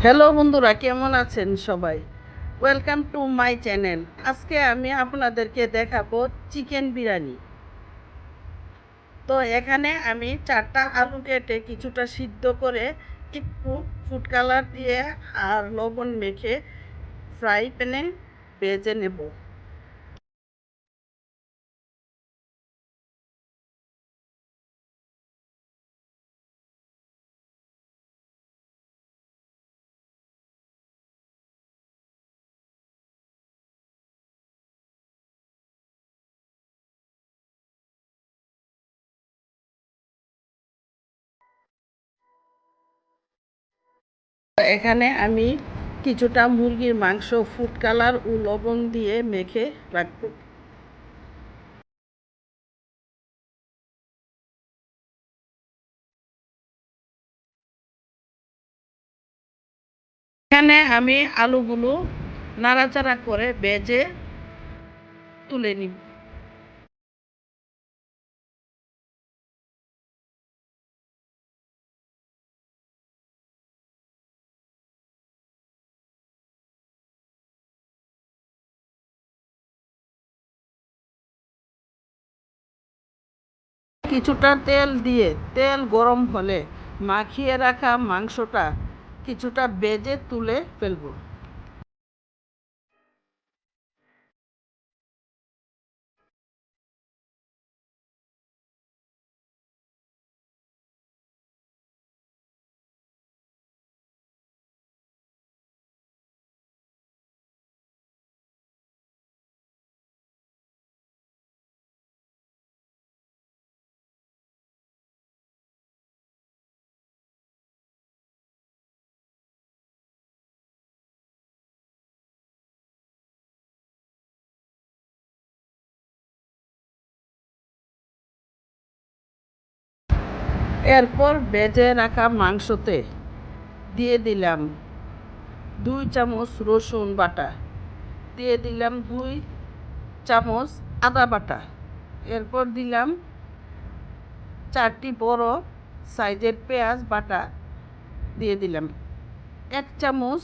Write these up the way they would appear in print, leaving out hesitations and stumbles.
Hello বন্ধুরা, কেমন আছেন সবাই? Welcome to my channel. আজকে আমি আপনাদেরকে দেখাবো চিকেন বিরিয়ানি। তো এখানে আমি 4টা আলু কেটে কিছুটা সিদ্ধ করে একটু ফুড কালার দিয়ে আর লবণ মেখে ফ্রাই প্যানে ভেজে নেব। এখানে আমি কিছুটা মুরগির মাংস ফুড কালার ও লবণ দিয়ে মেখে রাখবো। এখানে আমি আলুগুলো নাড়াচাড়া করে ভেজে তুলে নিব। কিছুটা তেল দিয়ে তেল গরম হলে মাখিয়ে রাখা মাংসটা কিছুটা ভেজে তুলে ফেলবো। এরপর ভেজে রাখা মাংসতে দিয়ে দিলাম 2 চামচ রসুন বাটা, দিয়ে দিলাম 2 চামচ আদা বাটা, এরপর দিলাম 4টি বড় সাইজের পেঁয়াজ বাটা, দিয়ে দিলাম 1 চামচ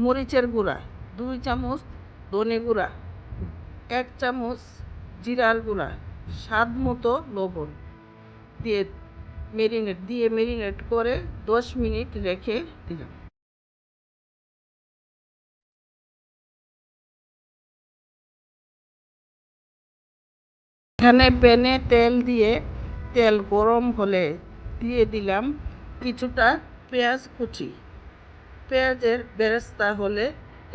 মরিচের গুঁড়া, 2 চামচ ধনে গুঁড়া, 1 চামচ জিরার গুঁড়া, স্বাদ মতো লবণ দিয়ে ম্যারিনেট করে 10 মিনিট রেখে দিলাম। এখানে প্যানে তেল দিয়ে তেল গরম হলে দিয়ে দিলাম কিছুটা পেঁয়াজ কুচি। পেঁয়াজের বেরেস্তা হলে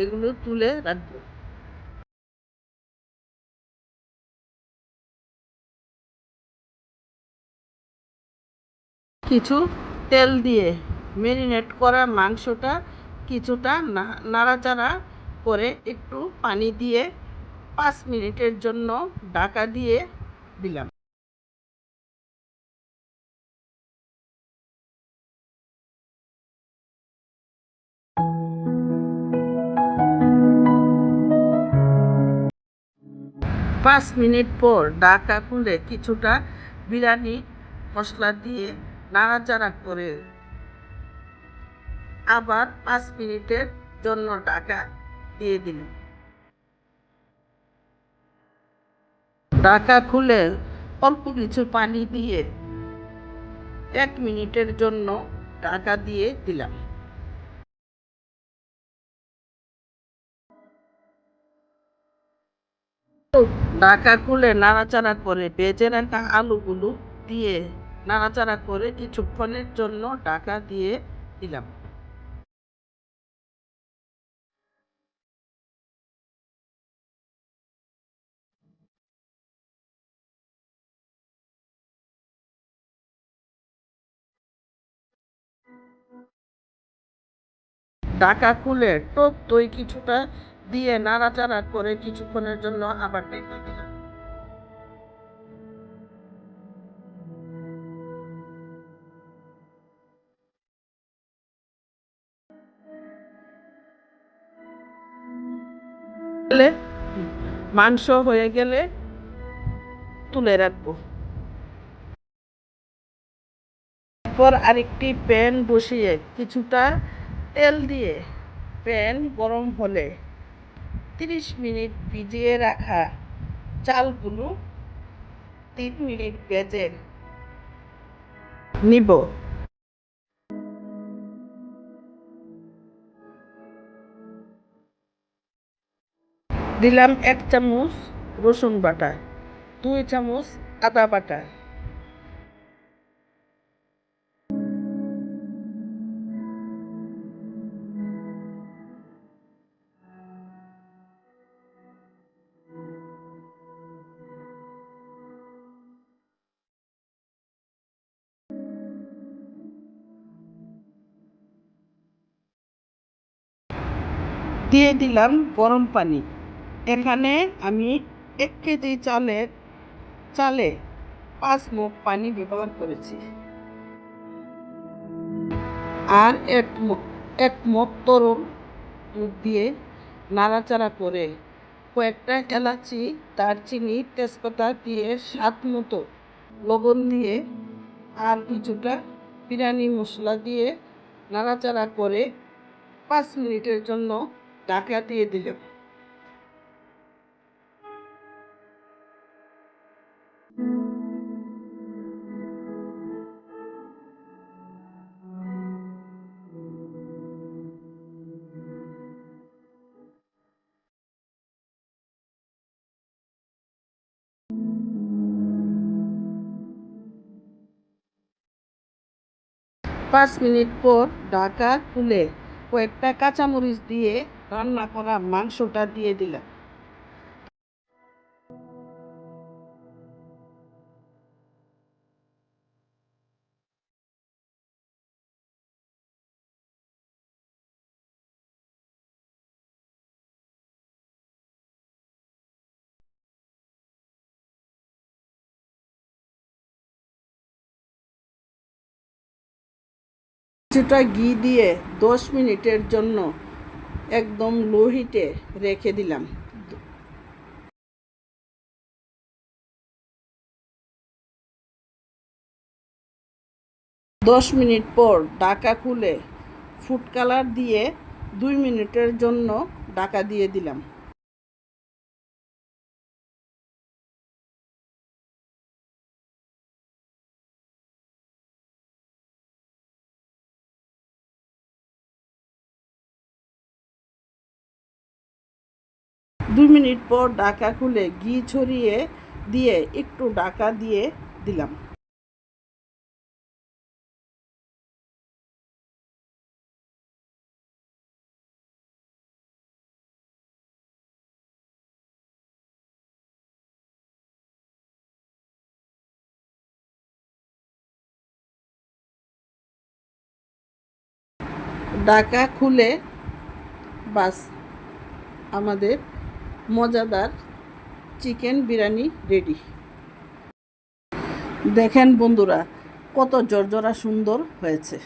এগুলো তুলে রাখবো। কিছু তেল দিয়ে ম্যারিনেট করা মাংসটা কিছুটা নাড়াচাড়া করে একটু পানি দিয়ে 5 মিনিটের জন্য ঢাকা দিয়ে দিলাম। পাঁচ মিনিট পর ঢাকা খুলে কিছুটা বিরিয়ানি মশলা দিয়ে নাড়াচাড়া করে আবার 5 মিনিটের জন্য ঢাকা দিয়ে দিলাম। ঢাকা খুলে অল্প কিছু পানি দিয়ে 1 মিনিটের জন্য ঢাকা দিয়ে দিলাম। ঢাকা খুলে নাড়াচাড়া করে ভেজে রাখা আলুগুলো দিয়ে নাড়াচাড়া করে কিছুক্ষণের জন্য ঢাকা দিয়ে দিলাম। ঢাকা খুলে টক দই কিছুটা দিয়ে নাড়াচাড়া করে কিছুক্ষণের জন্য আবার ঢেকে দিলাম। গেলে মাংস হয়ে গেলে তুলে রাখবো। এরপর আরেকটি প্যান বসিয়ে কিছুটা তেল দিয়ে প্যান গরম হলে 30 মিনিট ভিজিয়ে রাখা চালগুলো 3 মিনিট ভেজে নিব। দিলাম 1 চামচ রসুন বাটা, 2 চামচ আদা বাটা, দিয়ে দিলাম গরম পানি। এখানে আমি 1 কেজি চালে 5 মগ পানি ব্যবহার করেছি। আর এক মগ তরল দুধ দিয়ে নাড়াচাড়া করে কয়েকটা এলাচি, দারচিনি, তেজপাতা দিয়ে স্বাদ মতো লবণ দিয়ে আর কিছুটা বিরিয়ানি মশলা দিয়ে নাড়াচাড়া করে 5 মিনিটের জন্য ঢাকা দিয়ে দিলাম। পাঁচ মিনিট পর ঢাকা খুলে কয়েকটা কাঁচামরিচ দিয়ে রান্না করা মাংসটা দিয়ে দিলাম। কিছুটা ঘি দিয়ে 10 মিনিটের জন্য একদম লো হিটে রেখে দিলাম। 10 মিনিট পর ঢাকা খুলে ফুড কালার দিয়ে 2 মিনিটের জন্য ঢাকা দিয়ে দিলাম। দুই মিনিট পর ঢাকা খুলে ঘি ছড়িয়ে দিয়ে একটু ঢাকা দিয়ে দিলাম। ঢাকা খুলে বাস আমাদের মজাদার চিকেন বিরিয়ানি রেডি। দেখেন বন্ধুরা, কত জর্জরা সুন্দর হয়েছে।